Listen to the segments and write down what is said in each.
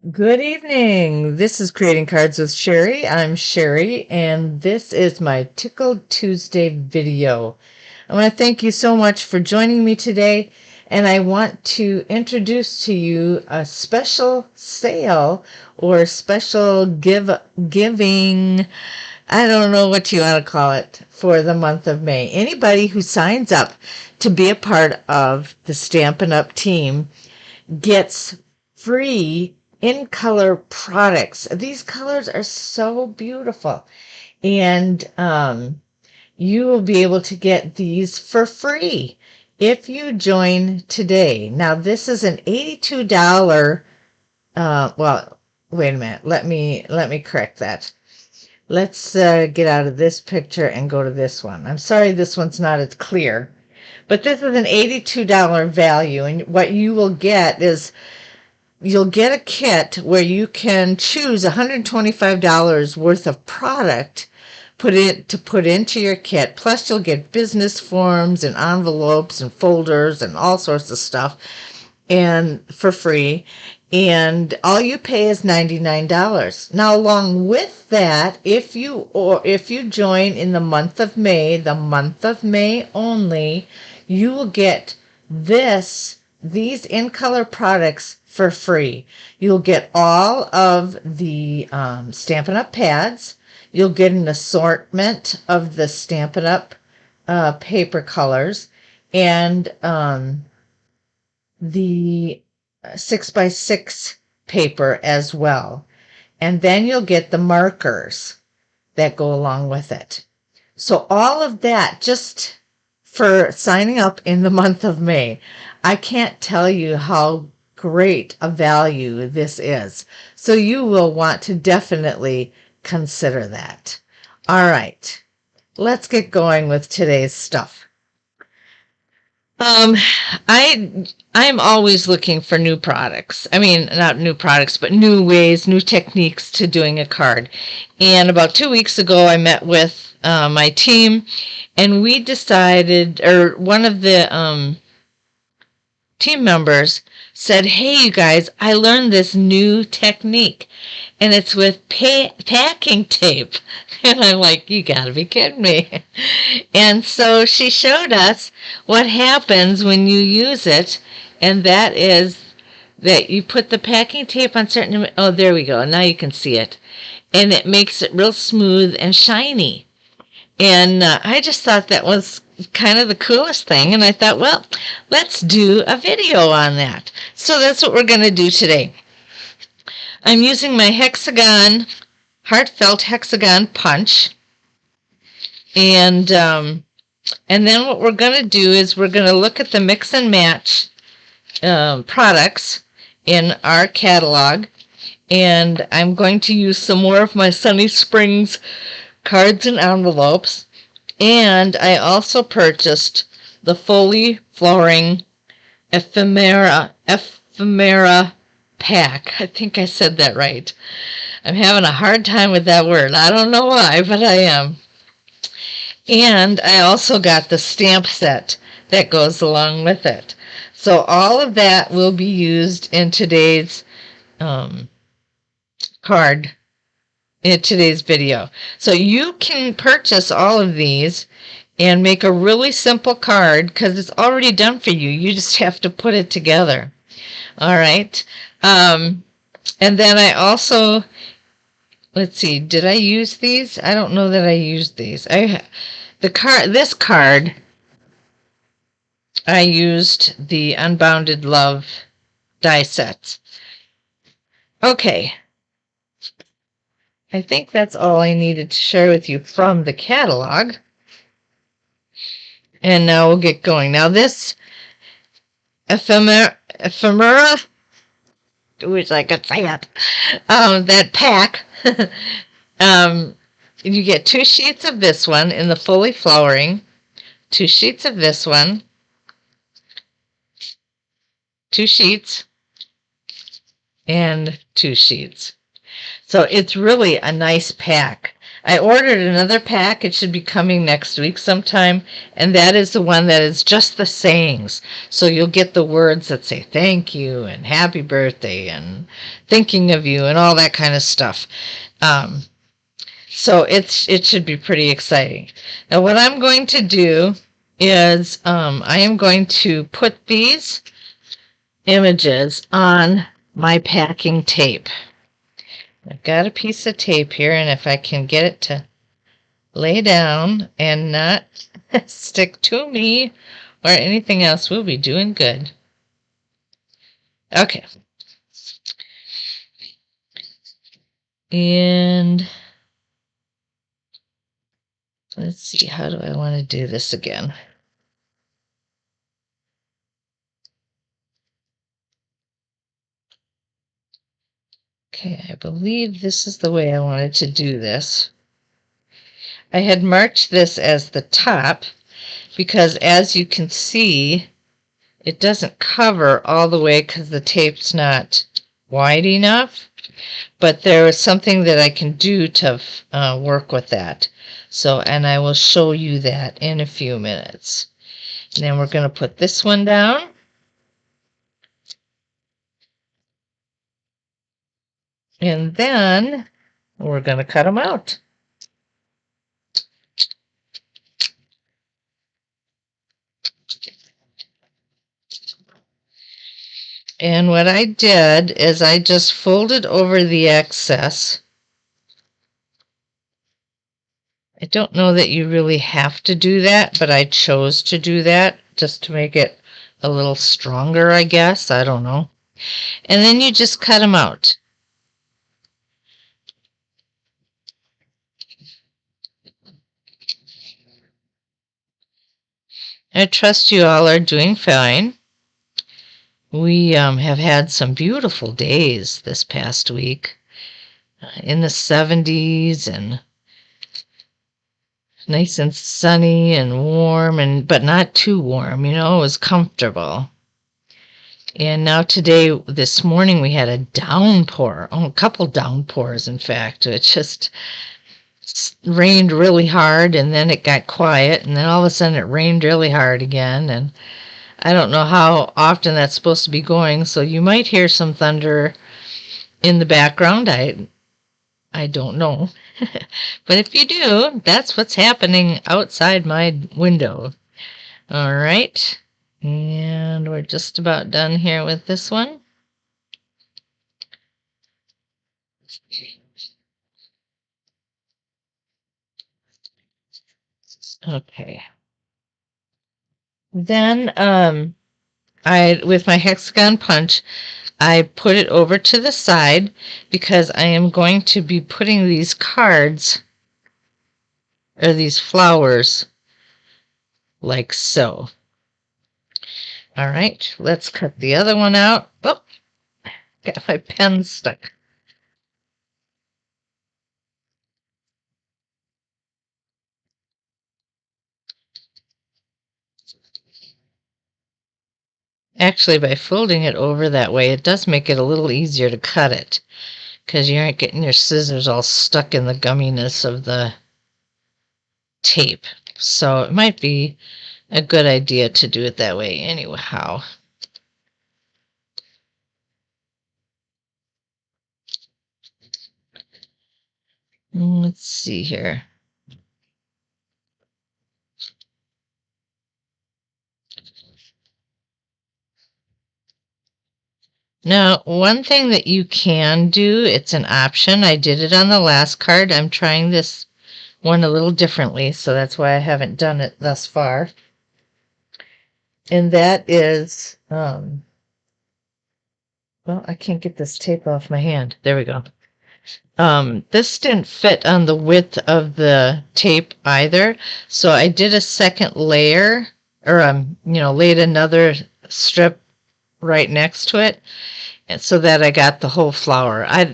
Good evening. This is Creating Cards with Sherry. I'm Sherry, and this is my Tickled Tuesday video. I want to thank you so much for joining me today, and I want to introduce to you a special sale or special giving. I don't know what you want to call it for the month of May. Anybody who signs up to be a part of the Stampin' Up! Team gets free in color products. These colors are so beautiful, and you will be able to get these for free if you join today. Now, this is an $82. Well, wait a minute. Let me correct that. Let's get out of this picture and go to this one. I'm sorry, this one's not as clear, but this is an $82 value, and what you will get is you'll get a kit where you can choose $125 worth of product to put into your kit. Plus, you'll get business forms and envelopes and folders and all sorts of stuff, and for free. And all you pay is $99. Now, along with that, if you join in the month of May only, you will get these in color products for free. You'll get all of the Stampin' Up! Pads. You'll get an assortment of the Stampin' Up! Paper colors, and the 6x6 paper as well. And then you'll get the markers that go along with it. So all of that just for signing up in the month of May. I can't tell you how great a value this is. So you will want to definitely consider that. All right, let's get going with today's stuff. Um, I'm always looking for new products. I mean, not new products, but new ways, new techniques to doing a card. And about 2 weeks ago, I met with my team, and we decided, or one of the team members said, "Hey, you guys, I learned this new technique, and it's with packing tape." And I'm like, "You gotta be kidding me." And so she showed us what happens when you use it, and that is that you put the packing tape on certain, oh, there we go, now you can see it. And it makes it real smooth and shiny. And I just thought that was kind of the coolest thing. And I thought, well, let's do a video on that. So that's what we're going to do today. I'm using my heartfelt hexagon punch. And then what we're going to do is we're going to look at the mix and match products in our catalog. And I'm going to use some more of my Sunny Springs cards and envelopes. And I also purchased the Foley Flooring Ephemera pack. I think I said that right. I'm having a hard time with that word. I don't know why, but I am. And I also got the stamp set that goes along with it. So all of that will be used in today's card, in today's video. So you can purchase all of these and make a really simple card because it's already done for you. You just have to put it together. All right. And then I also, let's see, did I use these? I don't know that I used these. This card, I used the Unbounded Love die sets. Okay. I think that's all I needed to share with you from the catalog. And now we'll get going. Now this ephemera, which I could say it, that pack, you get 2 sheets of this one in the Foley Flowering, 2 sheets of this one, 2 sheets, and 2 sheets. So it's really a nice pack. I ordered another pack. It should be coming next week sometime, and that is the one that is just the sayings. So you'll get the words that say thank you and happy birthday and thinking of you and all that kind of stuff. Um, so it should be pretty exciting. Now what I'm going to do is I am going to put these images on my packing tape. I've got a piece of tape here, and if I can get it to lay down and not stick to me or anything else, we'll be doing good. Okay. And let's see, how do I want to do this again? Okay, I believe this is the way I wanted to do this. I had marked this as the top because, as you can see, it doesn't cover all the way because the tape's not wide enough. But there is something that I can do to work with that. So, and I will show you that in a few minutes. And then we're going to put this one down. And then we're going to cut them out. And what I did is I just folded over the excess. I don't know that you really have to do that, but I chose to do that just to make it a little stronger, I guess. I don't know. And then you just cut them out. I trust you all are doing fine. We have had some beautiful days this past week in the 70s and nice and sunny and warm, and but not too warm, it was comfortable. And now today, this morning, we had a downpour, a couple downpours, in fact. It just rained really hard, and then it got quiet, and then all of a sudden it rained really hard again, and I don't know how often that's supposed to be going, so you might hear some thunder in the background. I don't know. But if you do, that's what's happening outside my window. All right. And we're just about done here with this one. Okay. Then with my hexagon punch, I put it over to the side because I am going to be putting these cards or these flowers like so. All right, let's cut the other one out. Oh, got my pen stuck. Actually, by folding it over that way, it does make it a little easier to cut it because you aren't getting your scissors all stuck in the gumminess of the tape. So it might be a good idea to do it that way anyhow. Let's see here. Now, one thing that you can do, it's an option. I did it on the last card. I'm trying this one a little differently, so that's why I haven't done it thus far. And that is, well, I can't get this tape off my hand. There we go. This didn't fit on the width of the tape either, so I did a second layer, or laid another strip right next to it, and so that I got the whole flower. I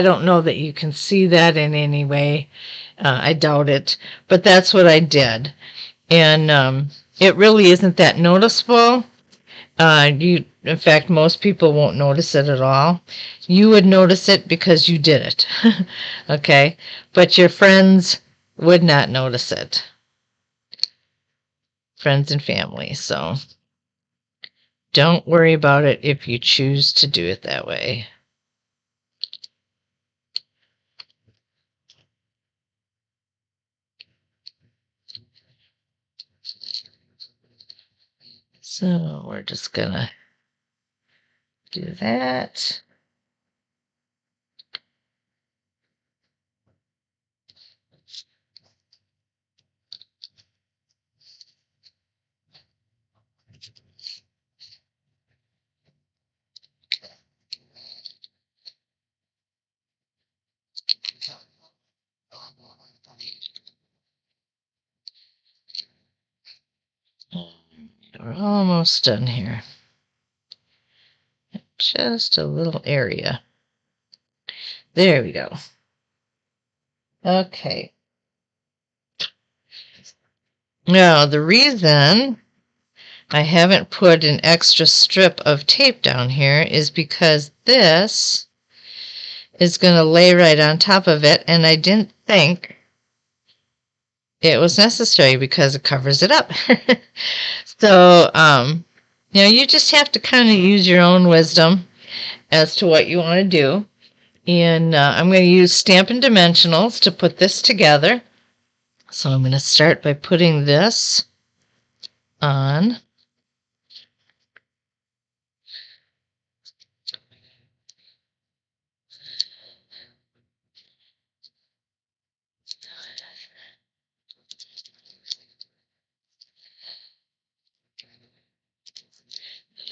don't know that you can see that in any way. I doubt it, but that's what I did, and it really isn't that noticeable. In fact, most people won't notice it at all. You would notice it because you did it. Okay? But your friends would not notice it. Friends and family. So don't worry about it if you choose to do it that way. So we're just gonna do that. We're almost done here. Just a little area. There we go. Okay. Now, the reason I haven't put an extra strip of tape down here is because this is going to lay right on top of it, and I didn't think it was necessary because it covers it up. So, you just have to kind of use your own wisdom as to what you want to do. And I'm going to use Stampin' Dimensionals to put this together. So I'm going to start by putting this on.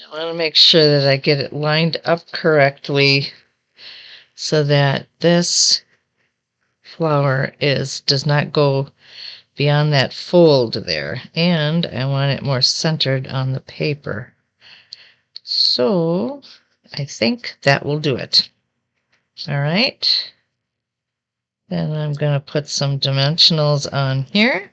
I want to make sure that I get it lined up correctly so that this flower does not go beyond that fold there. And I want it more centered on the paper. So I think that will do it. All right. Then I'm going to put some dimensionals on here.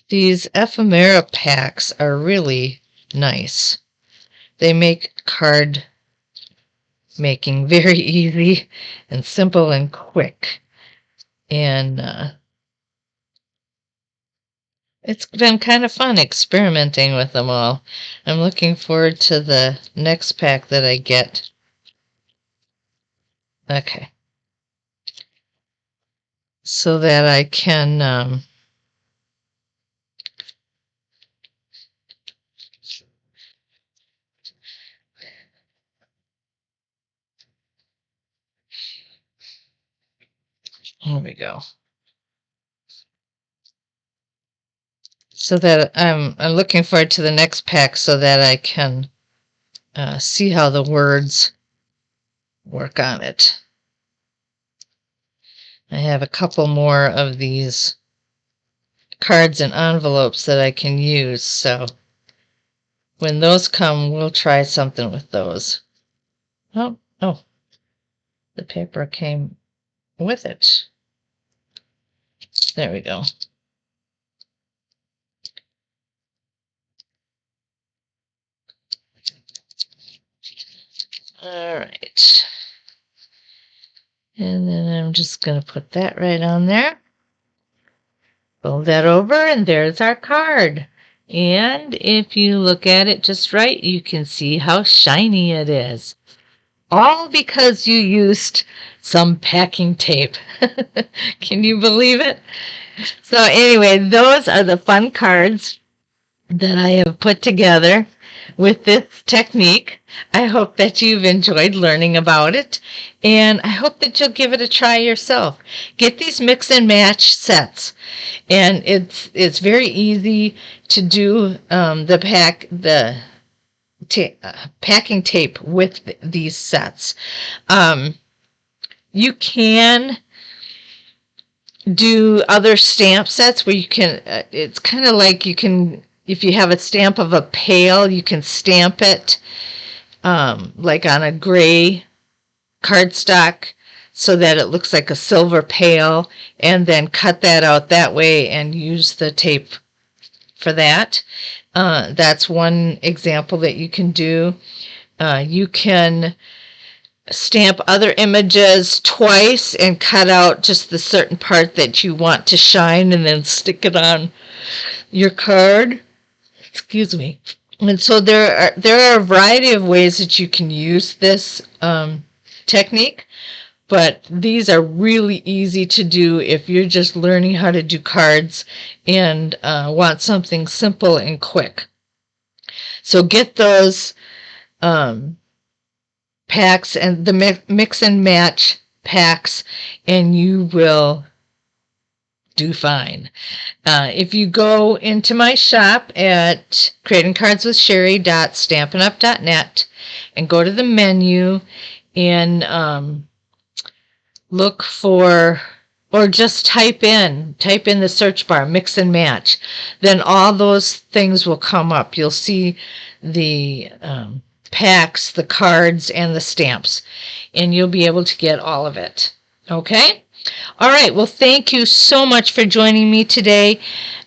These ephemera packs are really nice. They make card making very easy and simple and quick. And it's been kind of fun experimenting with them all. I'm looking forward to the next pack that I get. Okay. So that I can here we go. So that I'm looking forward to the next pack so that I can see how the words work on it. I have a couple more of these cards and envelopes that I can use, so when those come, we'll try something with those. Oh, the paper came with it. There we go. All right. And then I'm just going to put that right on there. Fold that over, and there's our card. And if you look at it just right, you can see how shiny it is. All because you used some packing tape. Can you believe it? So anyway, those are the fun cards that I have put together with this technique. I hope that you've enjoyed learning about it, and I hope that you'll give it a try yourself. Get these mix and match sets, and it's very easy to do the packing tape with these sets. You can do other stamp sets where you can, it's kind of like you can, if you have a stamp of a pail, you can stamp it like on a gray cardstock so that it looks like a silver pail, and then cut that out that way and use the tape for that. That's one example that you can do. You can stamp other images twice and cut out just the certain part that you want to shine and then stick it on your card. Excuse me. And so there are a variety of ways that you can use this technique, but these are really easy to do if you're just learning how to do cards and want something simple and quick. So get those packs and the mix and match packs, and you will do fine. If you go into my shop at creatingcardswithsherry.stampinup.net and go to the menu and look for, or just type in the search bar, mix and match, then all those things will come up. You'll see the packs, the cards, and the stamps, and you'll be able to get all of it. Okay? All right. Well, thank you so much for joining me today,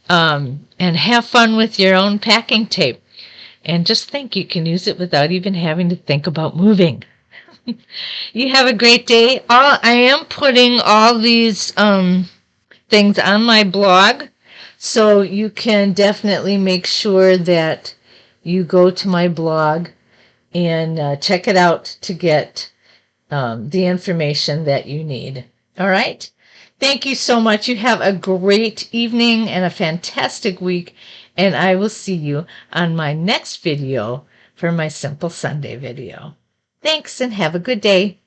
and have fun with your own packing tape. And just think, you can use it without even having to think about moving. You have a great day. I am putting all these things on my blog, so you can definitely make sure that you go to my blog and check it out to get the information that you need. All right? Thank you so much. You have a great evening and a fantastic week, and I will see you on my next video for my Simple Sunday video. Thanks, and have a good day.